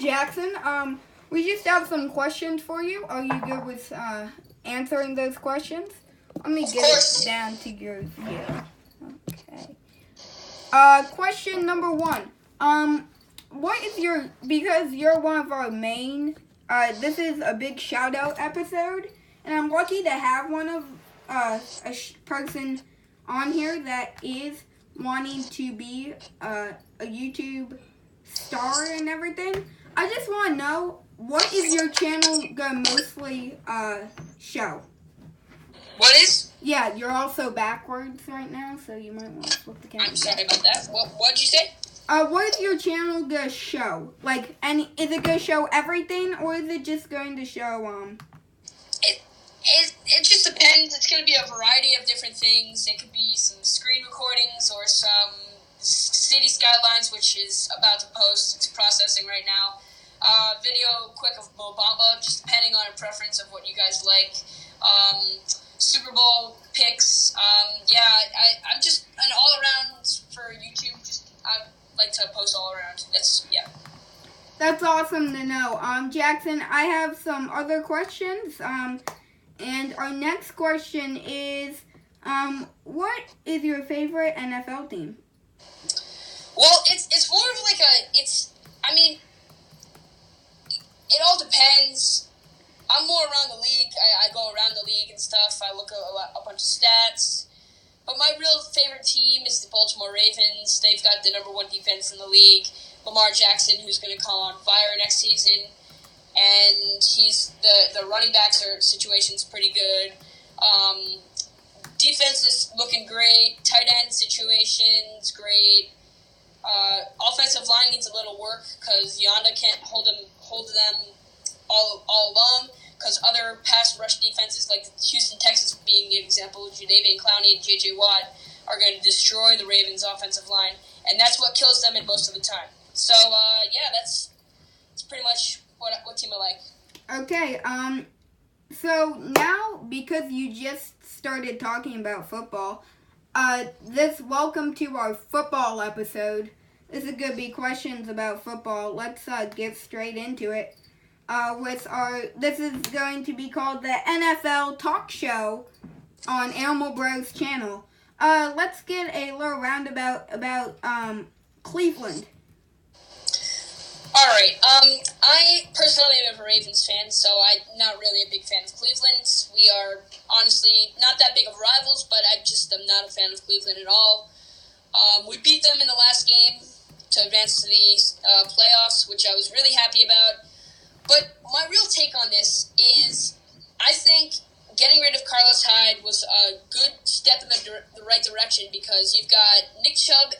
Jackson. We just have some questions for you. Are you good with answering those questions? Let me get it down to your Okay. Question number 1. What is your, because you're one of our main, this is a big shout out episode, and I'm lucky to have one of person on here that is wanting to be a YouTube star and everything. I just want to know, what is your channel gonna mostly show? What is? Yeah, you're also backwards right now, so you might want to flip the camera. I'm sorry about that. What'd you say? What is your channel gonna show? Like, is it gonna show everything, or is it just going to show It just depends. It's going to be a variety of different things. It could be some screen recordings or some city skylines, which is about to post. It's processing right now. Video quick of Mo Bamba, just depending on a preference of what you guys like. Super Bowl picks. I'm just an all-around for YouTube. I like to post all around. That's awesome to know. Jackson, I have some other questions. And our next question is, what is your favorite NFL team? Well, it's more of like it all depends. I'm more around the league. I go around the league and stuff. I look a bunch of stats. But my real favorite team is the Baltimore Ravens. They've got the number 1 defense in the league. Lamar Jackson, who's going to come on fire next season. And he's the running backs situation's pretty good. Defense is looking great. Tight end situation's great. Offensive line needs a little work because Yonda can't hold them all along, because other pass rush defenses like Houston, Texas being an example, Jadeveon Clowney and J.J. Watt are going to destroy the Ravens' offensive line, and that's what kills them in most of the time. So, that's pretty much what team I like. Okay, so now, because you just started talking about football, welcome to our football episode. This is going to be questions about football. Let's get straight into it. This is going to be called the NFL Talkshow on Animal Bros channel. Let's get a little roundabout about Cleveland. All right. I personally am a Ravens fan, so I'm not really a big fan of Cleveland. We are honestly not that big of rivals, but I just am not a fan of Cleveland at all. We beat them in the last game to advance to the playoffs, which I was really happy about. But my real take on this is, I think getting rid of Carlos Hyde was a good step in the right direction, because you've got Nick Chubb,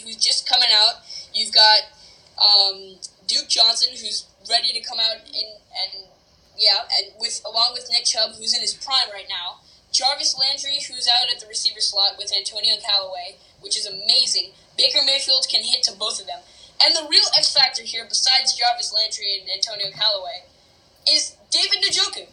who's just coming out. You've got Duke Johnson, who's ready to come out along with Nick Chubb, who's in his prime right now. Jarvis Landry, who's out at the receiver slot with Antonio Callaway, which is amazing. Baker Mayfield can hit to both of them. And the real X factor here, besides Jarvis Landry and Antonio Callaway, is David Njoku.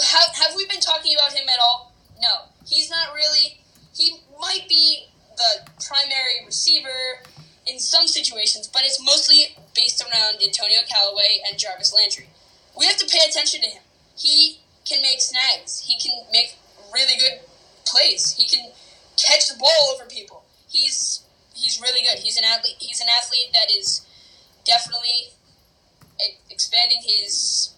Have we been talking about him at all? No. He's not really. He might be the primary receiver in some situations, but it's mostly based around Antonio Callaway and Jarvis Landry. We have to pay attention to him. He can make snags. He can make really good plays. He can catch the ball over people. He's really good. He's an athlete. He's an athlete that is definitely expanding his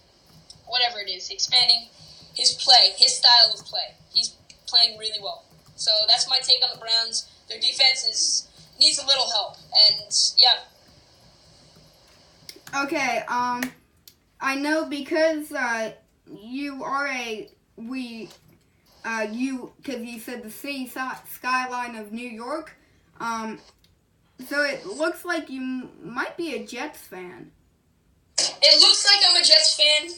play, his style of play. He's playing really well. So that's my take on the Browns. Their defense needs a little help, and yeah. Okay, I know because you are because you said the city skyline of New York, so it looks like you might be a Jets fan. It looks like I'm a Jets fan,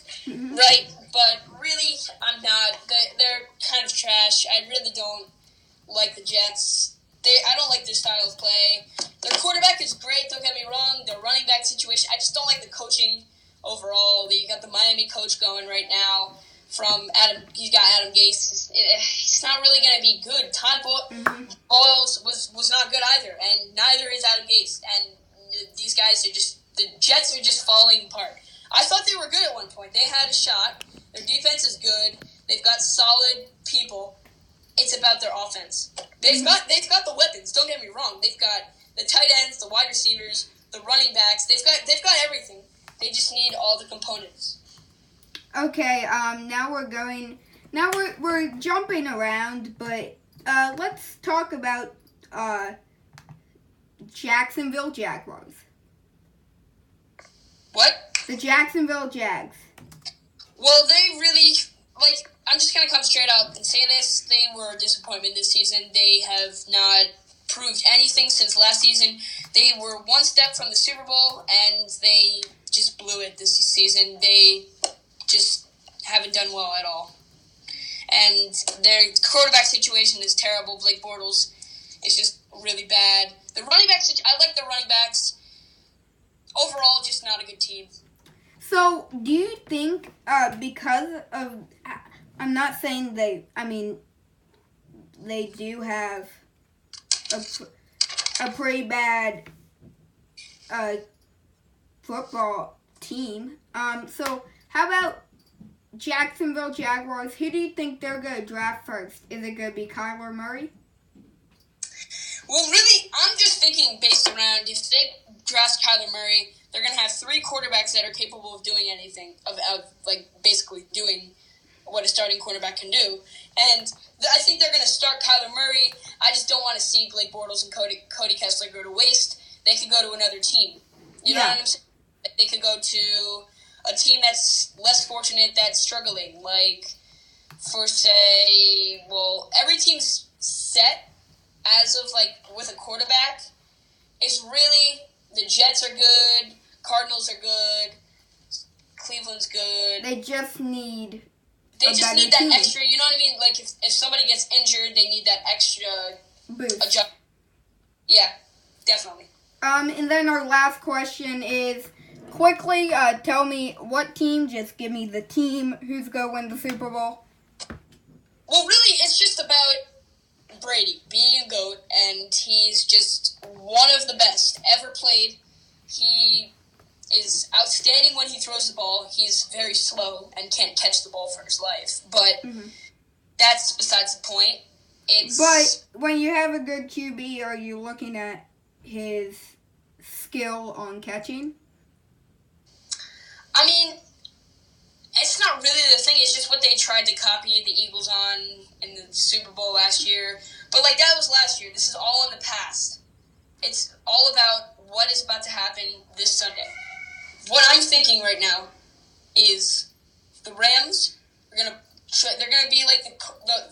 right? But really, I'm not. They're kind of trash. I really don't like the Jets. I don't like their style of play. Their quarterback is great, don't get me wrong. Their running back situation, I just don't like the coaching overall. You got the Miami coach going right now he's got Adam Gase. He's not really going to be good. Todd Bowles was not good either, and neither is Adam Gase. And these guys are just The Jets are just falling apart. I thought they were good at one point. They had a shot. Their defense is good. They've got solid people. It's about their offense. They've got the weapons. Don't get me wrong. They've got the tight ends, the wide receivers, the running backs. They've got everything. They just need all the components. Okay. Now we're jumping around, but let's talk about Jacksonville Jaguars. What? The Jacksonville Jags. Well, they really, I'm just going to come straight up and say this. They were a disappointment this season. They have not proved anything since last season. They were one step from the Super Bowl, and they just blew it this season. They just haven't done well at all. And their quarterback situation is terrible. Blake Bortles is just really bad. The running backs, I like the running backs. Overall, just not a good team. So, do you think because of, I'm not saying they do have a pretty bad football team. So, how about Jacksonville Jaguars? Who do you think they're going to draft first? Is it going to be Kyler Murray? Well, really, I'm just thinking based around if they draft Kyler Murray, they're going to have 3 quarterbacks that are capable of doing anything, of basically doing what a starting quarterback can do. And I think they're going to start Kyler Murray. I just don't want to see Blake Bortles and Cody Kessler go to waste. They could go to another team. You know what I'm saying? They could go to a team that's less fortunate, that's struggling. Like, for, say, every team's set as of, with a quarterback is really, the Jets are good, Cardinals are good, Cleveland's good. They just need that team. Extra, you know what I mean? Like, if somebody gets injured, they need that extra boost. Yeah, definitely. And then our last question is, quickly, tell me what team, just give me the team, who's going to win the Super Bowl. Well, really, it's just about Brady being a GOAT, and he's just one of the best ever played. He is outstanding when he throws the ball. He's very slow and can't catch the ball for his life, but that's besides the point. But when you have a good QB, are you looking at his skill on catching? I mean, it's not really the thing. It's just what they tried to copy the Eagles on in the Super Bowl last year. But, that was last year. This is all in the past. It's all about what is about to happen this Sunday. What I'm thinking right now is the Rams are going to they're going to be like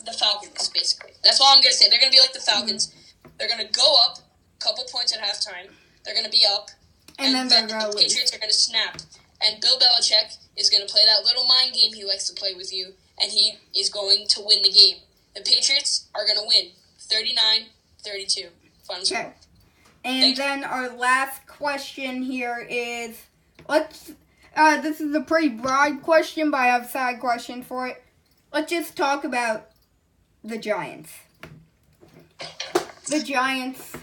the Falcons, basically. That's all I'm going to say. They're going to be like the Falcons. They're going to go up a couple points at halftime. They're going to be up. And then the Patriots are going to snap. And Bill Belichick is going to play that little mind game he likes to play with you, and he is going to win the game. The Patriots are going to win 39-32. Final score. And then our last question here is, this is a pretty broad question, but I have a side question for it. Let's just talk about the Giants. The Giants.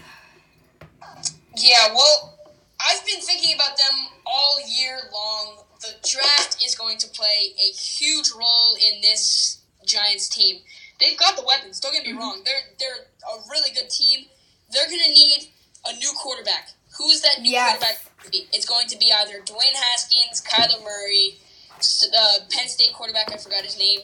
Yeah, well, I've been thinking about them all year long. The draft is going to play a huge role in this Giants team. They've got the weapons. Don't get me wrong. They're a really good team. They're going to need a new quarterback. Who is that new quarterback going to be? It's going to be either Dwayne Haskins, Kyler Murray, Penn State quarterback, I forgot his name.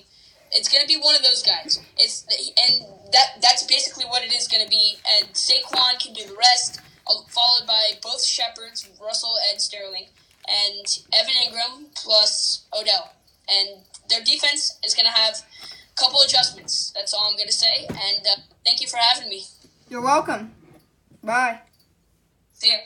It's going to be one of those guys. That's basically what it is going to be. And Saquon can do the rest, followed by both Shepherds, Russell and Sterling, and Evan Ingram plus Odell. And their defense is going to have a couple adjustments. That's all I'm going to say. And thank you for having me. You're welcome. Bye. See ya.